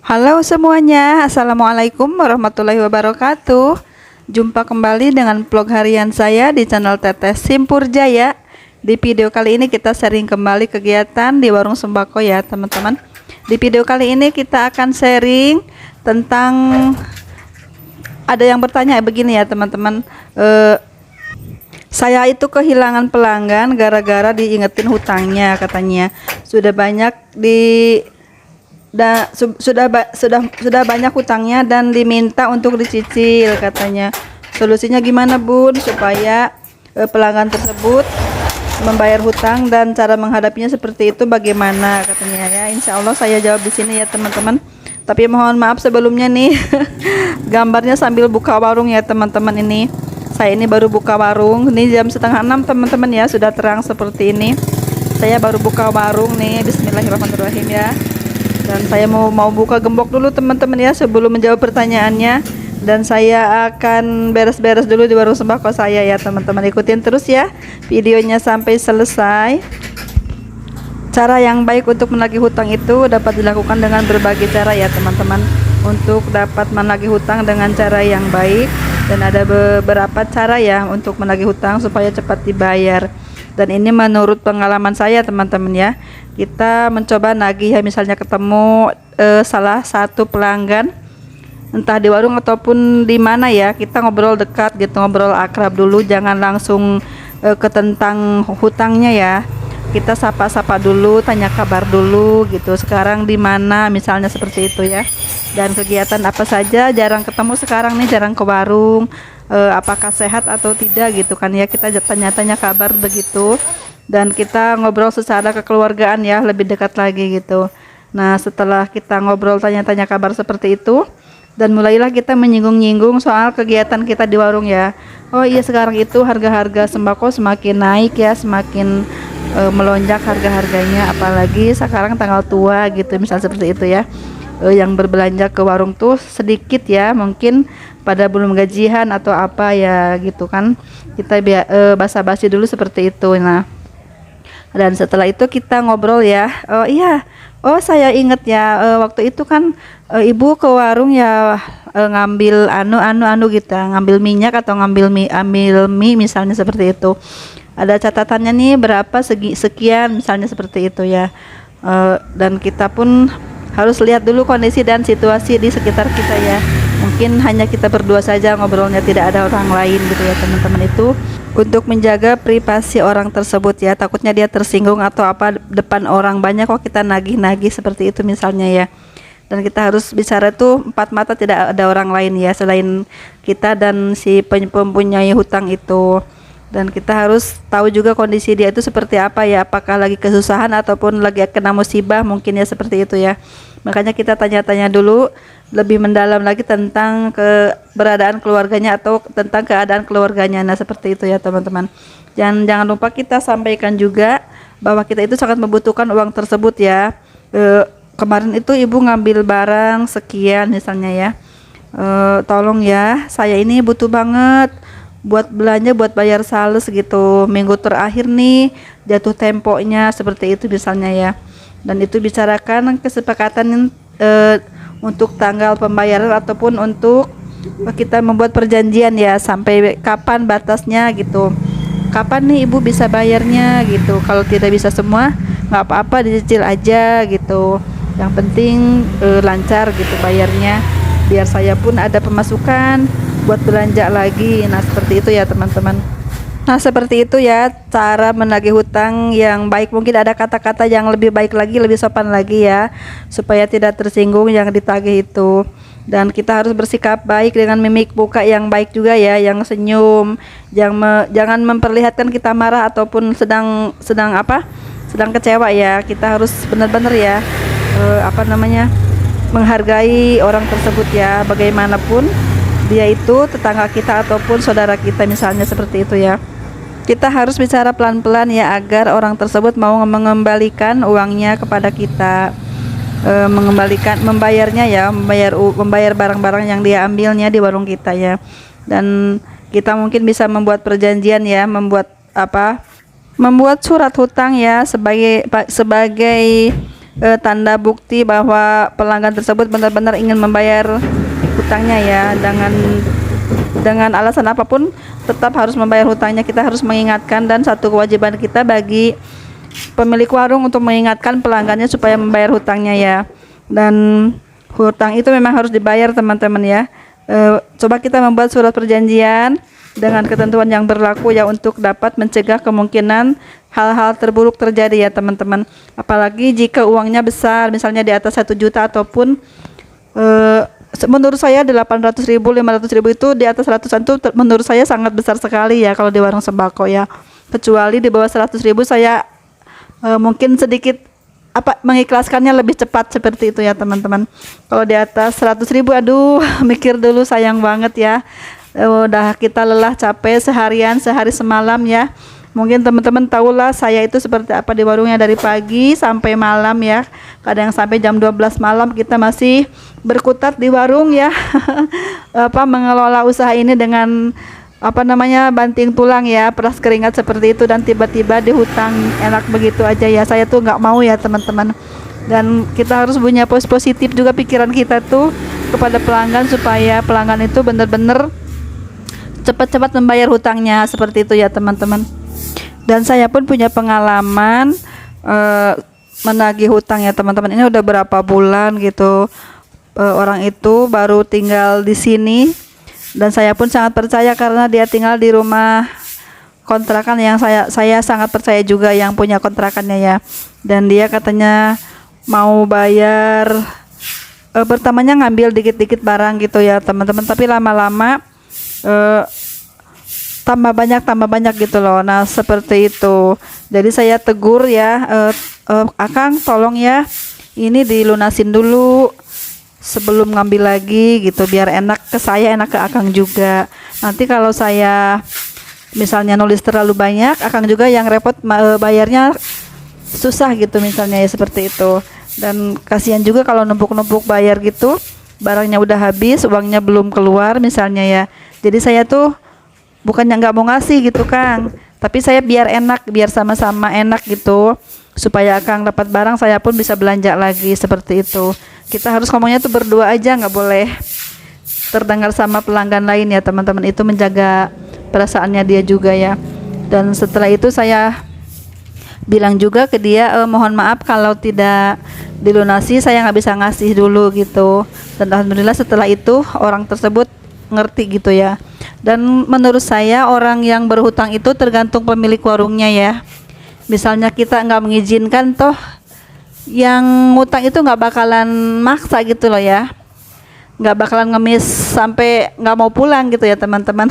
Halo semuanya, Assalamualaikum warahmatullahi wabarakatuh. Jumpa kembali dengan vlog harian saya di channel Teteh Simpur Jaya. Di video kali ini kita sharing kembali kegiatan di warung sembako ya teman-teman. Di video kali ini kita akan sharing tentang, ada yang bertanya begini ya teman-teman, saya itu kehilangan pelanggan gara-gara diingetin hutangnya, katanya sudah banyak sudah banyak hutangnya dan diminta untuk dicicil, katanya. Solusinya gimana Bun supaya pelanggan tersebut membayar hutang dan cara menghadapinya seperti itu bagaimana, katanya ya. Insya Allah saya jawab di sini ya teman-teman. Tapi mohon maaf sebelumnya nih gambarnya sambil buka warung ya teman-teman. Ini saya ini baru buka warung, ini jam setengah 6 teman-teman ya, sudah terang seperti ini. Saya baru buka warung nih. Bismillahirrahmanirrahim ya. Dan saya mau buka gembok dulu teman-teman ya sebelum menjawab pertanyaannya. Dan saya akan beres-beres dulu di warung sembako saya ya teman-teman. Ikutin terus ya videonya sampai selesai. Cara yang baik untuk menagih hutang itu dapat dilakukan dengan berbagai cara ya teman-teman. Untuk dapat menagih hutang dengan cara yang baik, dan ada beberapa cara ya untuk menagih hutang supaya cepat dibayar. Dan ini menurut pengalaman saya teman-teman ya. Kita mencoba nagih ya, misalnya ketemu salah satu pelanggan entah di warung ataupun di mana ya, kita ngobrol dekat gitu, ngobrol akrab dulu, jangan langsung ke tentang hutangnya ya. Kita sapa-sapa dulu, tanya kabar dulu gitu, sekarang di mana misalnya seperti itu ya. Dan kegiatan apa saja, jarang ketemu sekarang nih, jarang ke warung, apakah sehat atau tidak gitu kan ya, kita tanya-tanya kabar begitu. Dan kita ngobrol secara kekeluargaan ya, lebih dekat lagi gitu. Nah setelah kita ngobrol tanya-tanya kabar seperti itu, dan mulailah kita menyinggung-nyinggung soal kegiatan kita di warung ya. Oh iya, sekarang itu harga-harga sembako semakin naik ya, semakin melonjak harga-harganya, apalagi sekarang tanggal tua gitu, misal seperti itu ya. Yang berbelanja ke warung tuh sedikit ya, mungkin pada belum gajian atau apa ya gitu kan. Kita basa-basi dulu seperti itu. Nah dan setelah itu kita ngobrol ya. Oh iya, oh saya inget ya, waktu itu kan ibu ke warung ya, ngambil anu gitu, ngambil minyak atau ngambil mie misalnya seperti itu. Ada catatannya nih berapa sekian misalnya seperti itu ya. Dan kita pun harus lihat dulu kondisi dan situasi di sekitar kita ya. Mungkin hanya kita berdua saja ngobrolnya, tidak ada orang lain gitu ya teman-teman. Itu untuk menjaga privasi orang tersebut ya, takutnya dia tersinggung atau apa depan orang banyak kok kita nagih-nagih seperti itu misalnya ya. Dan kita harus bicara tuh empat mata, tidak ada orang lain ya selain kita dan si mempunyai hutang itu. Dan kita harus tahu juga kondisi dia itu seperti apa ya, apakah lagi kesusahan ataupun lagi kena musibah mungkin ya, seperti itu ya. Makanya kita tanya-tanya dulu lebih mendalam lagi tentang keberadaan keluarganya atau tentang keadaan keluarganya. Nah seperti itu ya teman-teman. Jangan lupa kita sampaikan juga bahwa kita itu sangat membutuhkan uang tersebut ya. Kemarin itu ibu ngambil barang sekian misalnya ya, tolong ya, saya ini butuh banget buat belanja, buat bayar sales gitu, minggu terakhir nih jatuh temponya, seperti itu misalnya ya. Dan itu bicarakan kesepakatan untuk tanggal pembayaran ataupun untuk kita membuat perjanjian ya, sampai kapan batasnya gitu, kapan nih ibu bisa bayarnya gitu. Kalau tidak bisa semua nggak apa-apa, dicicil aja gitu, yang penting lancar gitu bayarnya, biar saya pun ada pemasukan buat belanja lagi. Nah seperti itu ya teman-teman. Nah seperti itu ya cara menagih hutang yang baik. Mungkin ada kata-kata yang lebih baik lagi, lebih sopan lagi ya, supaya tidak tersinggung yang ditagih itu. Dan kita harus bersikap baik dengan mimik muka yang baik juga ya, yang senyum, jangan memperlihatkan kita marah ataupun sedang kecewa ya. Kita harus benar-benar ya, menghargai orang tersebut ya, bagaimanapun dia itu tetangga kita ataupun saudara kita misalnya seperti itu ya. Kita harus bicara pelan-pelan ya, agar orang tersebut mau mengembalikan uangnya kepada kita, membayarnya ya, membayar barang-barang yang dia ambilnya di warung kita ya. Dan kita mungkin bisa membuat perjanjian ya, membuat surat hutang ya, sebagai tanda bukti bahwa pelanggan tersebut benar-benar ingin membayar hutangnya ya. Dengan alasan apapun tetap harus membayar hutangnya. Kita harus mengingatkan, dan satu kewajiban kita bagi pemilik warung untuk mengingatkan pelanggannya supaya membayar hutangnya ya. Dan hutang itu memang harus dibayar teman-teman ya. Coba kita membuat surat perjanjian dengan ketentuan yang berlaku ya, untuk dapat mencegah kemungkinan hal-hal terburuk terjadi ya teman-teman. Apalagi jika uangnya besar, misalnya di atas 1 juta ataupun menurut saya 800.000, 500.000 itu di atas 100-an itu menurut saya sangat besar sekali ya kalau di warung sembako ya. Kecuali di bawah 100.000 saya mungkin sedikit mengikhlaskannya lebih cepat seperti itu ya teman-teman. Kalau di atas 100.000 aduh mikir dulu, sayang banget ya. Udah kita lelah capek seharian, sehari semalam ya. Mungkin teman-teman tahulah saya itu seperti apa di warungnya, dari pagi sampai malam ya. Kadang sampai jam 12 malam kita masih berkutat di warung ya. Mengelola usaha ini dengan banting tulang ya, peras keringat seperti itu, dan tiba-tiba dihutang enak begitu aja ya. Saya tuh nggak mau ya teman-teman. Dan kita harus punya positif juga pikiran kita tuh kepada pelanggan, supaya pelanggan itu benar-benar cepat-cepat membayar hutangnya seperti itu ya teman-teman. Dan saya pun punya pengalaman menagih hutang ya teman-teman. Ini udah berapa bulan gitu, orang itu baru tinggal di sini, dan saya pun sangat percaya karena dia tinggal di rumah kontrakan yang saya sangat percaya juga yang punya kontrakannya ya. Dan dia katanya mau bayar, pertamanya ngambil dikit-dikit barang gitu ya teman-teman, tapi lama-lama tambah banyak gitu loh. Nah seperti itu, jadi saya tegur ya, Akang tolong ya, ini dilunasin dulu sebelum ngambil lagi gitu, biar enak ke saya, enak ke Akang juga. Nanti kalau saya misalnya nulis terlalu banyak, Akang juga yang repot bayarnya susah gitu misalnya ya, seperti itu. Dan kasihan juga kalau numpuk-numpuk bayar gitu, barangnya udah habis, uangnya belum keluar misalnya ya. Jadi saya tuh bukannya nggak mau ngasih gitu Kang, tapi saya biar enak, biar sama-sama enak gitu, supaya Kang dapat barang, saya pun bisa belanja lagi seperti itu. Kita harus ngomongnya tuh berdua aja, nggak boleh terdengar sama pelanggan lain ya teman-teman. Itu menjaga perasaannya dia juga ya. Dan setelah itu saya bilang juga ke dia, mohon maaf kalau tidak dilunasi, saya nggak bisa ngasih dulu gitu. Dan alhamdulillah setelah itu orang tersebut ngerti gitu ya. Dan menurut saya orang yang berhutang itu tergantung pemilik warungnya ya. Misalnya kita nggak mengizinkan, toh yang ngutang itu nggak bakalan maksa gitu loh ya, nggak bakalan ngemis sampai nggak mau pulang gitu ya teman-teman.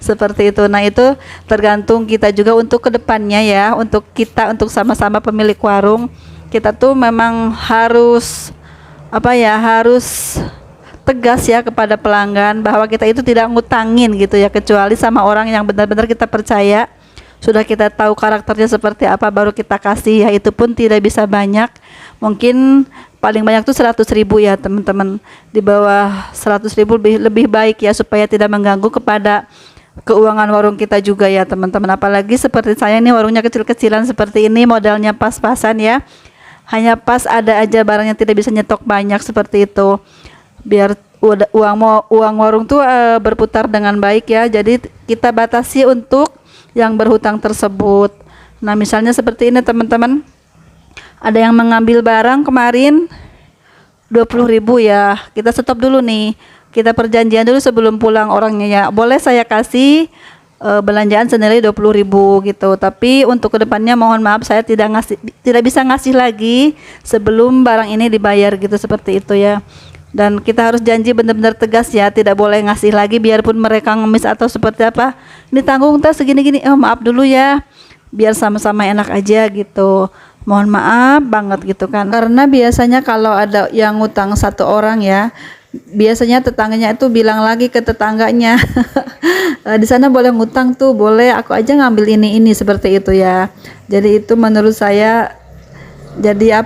Seperti itu. Nah itu tergantung kita juga untuk kedepannya ya, untuk kita, untuk sama-sama pemilik warung, kita tuh memang harus harus tegas ya kepada pelanggan bahwa kita itu tidak ngutangin gitu ya, kecuali sama orang yang benar-benar kita percaya, sudah kita tahu karakternya seperti apa, baru kita kasih ya. Itu pun tidak bisa banyak, mungkin paling banyak tuh 100.000 ya teman-teman. Di bawah 100.000 lebih baik ya, supaya tidak mengganggu kepada keuangan warung kita juga ya teman-teman. Apalagi seperti saya ini warungnya kecil-kecilan seperti ini, modalnya pas-pasan ya, hanya pas ada aja barangnya, tidak bisa nyetok banyak seperti itu, biar uang warung tuh berputar dengan baik ya. Jadi kita batasi untuk yang berhutang tersebut. Nah misalnya seperti ini teman-teman, ada yang mengambil barang kemarin 20.000 ya, kita stop dulu nih, kita perjanjian dulu sebelum pulang orangnya ya. Boleh saya kasih belanjaan senilai 20.000 gitu, tapi untuk kedepannya mohon maaf saya tidak bisa ngasih lagi sebelum barang ini dibayar gitu, seperti itu ya. Dan kita harus janji benar-benar tegas ya, tidak boleh ngasih lagi biarpun mereka ngemis atau seperti apa. Ini tanggung tas segini-gini, maaf dulu ya, biar sama-sama enak aja gitu. Mohon maaf banget gitu kan. Karena biasanya kalau ada yang ngutang satu orang ya, biasanya tetangganya itu bilang lagi ke tetangganya, di sana boleh ngutang tuh, boleh, aku aja ngambil ini seperti itu ya. Jadi itu menurut saya jadi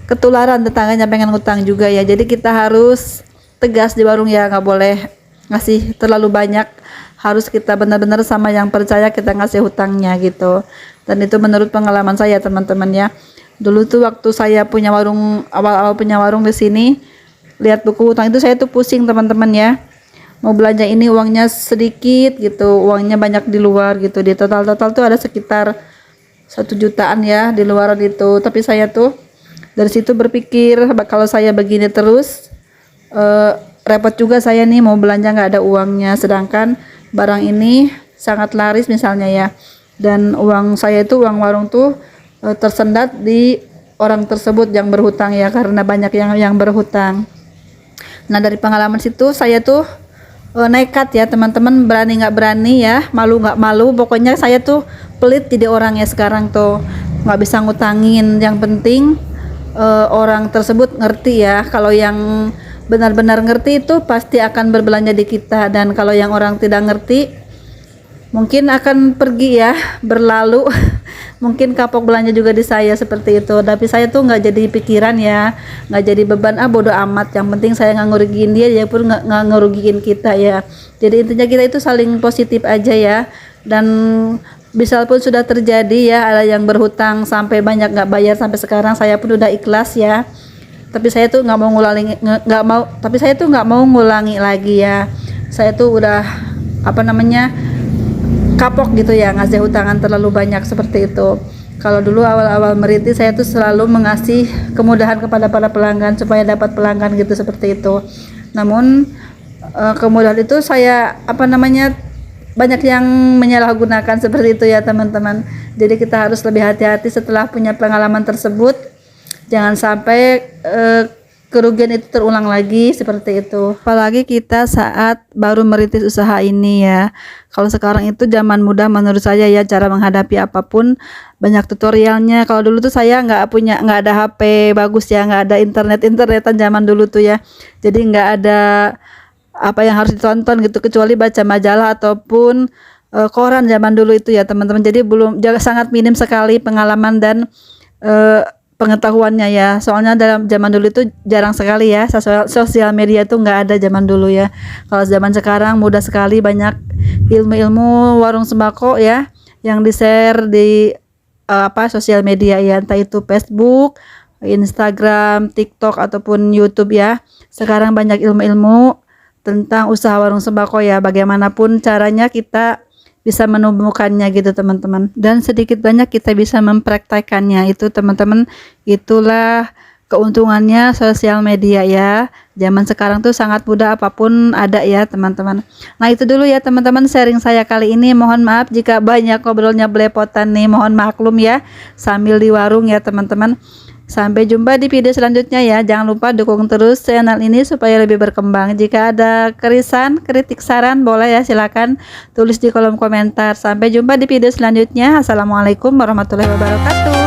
ketularan, tetangganya pengen ngutang juga ya. Jadi kita harus tegas di warung ya, nggak boleh ngasih terlalu banyak, harus kita benar-benar sama yang percaya kita ngasih hutangnya gitu. Dan itu menurut pengalaman saya teman-teman ya. Dulu tuh waktu saya punya warung, awal-awal punya warung di sini, lihat buku hutang itu saya tuh pusing teman-teman ya. Mau belanja ini uangnya sedikit gitu, uangnya banyak di luar gitu. Di total-total tuh ada sekitar 1 jutaan ya di luaran itu. Tapi saya tuh dari situ berpikir kalau saya begini terus repot juga saya nih, mau belanja nggak ada uangnya. Sedangkan barang ini sangat laris misalnya ya. Dan uang saya itu, uang warung tuh tersendat di orang tersebut yang berhutang ya, karena banyak yang berhutang. Nah dari pengalaman situ saya tuh nekat ya teman-teman, berani nggak berani ya, malu nggak malu, pokoknya saya tuh pelit jadi orang ya sekarang tuh, nggak bisa ngutangin. Yang penting orang tersebut ngerti ya, kalau yang benar-benar ngerti itu pasti akan berbelanja di kita, dan kalau yang orang tidak ngerti mungkin akan pergi ya, berlalu mungkin kapok belanja juga di saya seperti itu. Tapi saya tuh nggak jadi pikiran ya, nggak jadi beban, bodo amat, yang penting saya nggak ngerugiin dia pun nggak ngerugiin kita ya. Jadi intinya kita itu saling positif aja ya. Dan misal pun sudah terjadi ya, ada yang berhutang sampai banyak nggak bayar sampai sekarang, saya pun udah ikhlas ya. Tapi saya tuh nggak mau ngulangi, nggak mau ngulangi lagi ya. Saya tuh udah kapok gitu ya, ngasih hutangan terlalu banyak seperti itu. Kalau dulu awal-awal merintis saya tuh selalu mengasih kemudahan kepada para pelanggan supaya dapat pelanggan gitu, seperti itu. Namun kemudahan itu saya banyak yang menyalahgunakan seperti itu ya teman-teman. Jadi kita harus lebih hati-hati setelah punya pengalaman tersebut, jangan sampai kerugian itu terulang lagi seperti itu. Apalagi kita saat baru merintis usaha ini ya. Kalau sekarang itu zaman mudah menurut saya ya, cara menghadapi apapun banyak tutorialnya. Kalau dulu tuh saya nggak ada HP bagus ya, nggak ada internetan zaman dulu tuh ya. Jadi nggak ada apa yang harus ditonton gitu, kecuali baca majalah ataupun koran zaman dulu itu ya teman-teman. Jadi sangat minim sekali pengalaman dan pengetahuannya ya, soalnya dalam zaman dulu itu jarang sekali ya, sosial media itu nggak ada zaman dulu ya. Kalau zaman sekarang mudah sekali, banyak ilmu-ilmu warung sembako ya yang di-share di sosial media ya, entah itu Facebook, Instagram, TikTok ataupun YouTube ya. Sekarang banyak ilmu-ilmu tentang usaha warung sembako ya, bagaimanapun caranya kita bisa menemukannya gitu teman-teman, dan sedikit banyak kita bisa mempraktekannya itu teman-teman. Itulah keuntungannya sosial media ya, zaman sekarang tuh sangat mudah, apapun ada ya teman-teman. Nah itu dulu ya teman-teman sharing saya kali ini, mohon maaf jika banyak ngobrolnya belepotan nih, mohon maklum ya, sambil di warung ya teman-teman. Sampai jumpa di video selanjutnya ya. Jangan lupa dukung terus channel ini supaya lebih berkembang. Jika ada kritik, saran, boleh ya, silakan tulis di kolom komentar. Sampai jumpa di video selanjutnya. Assalamualaikum warahmatullahi wabarakatuh.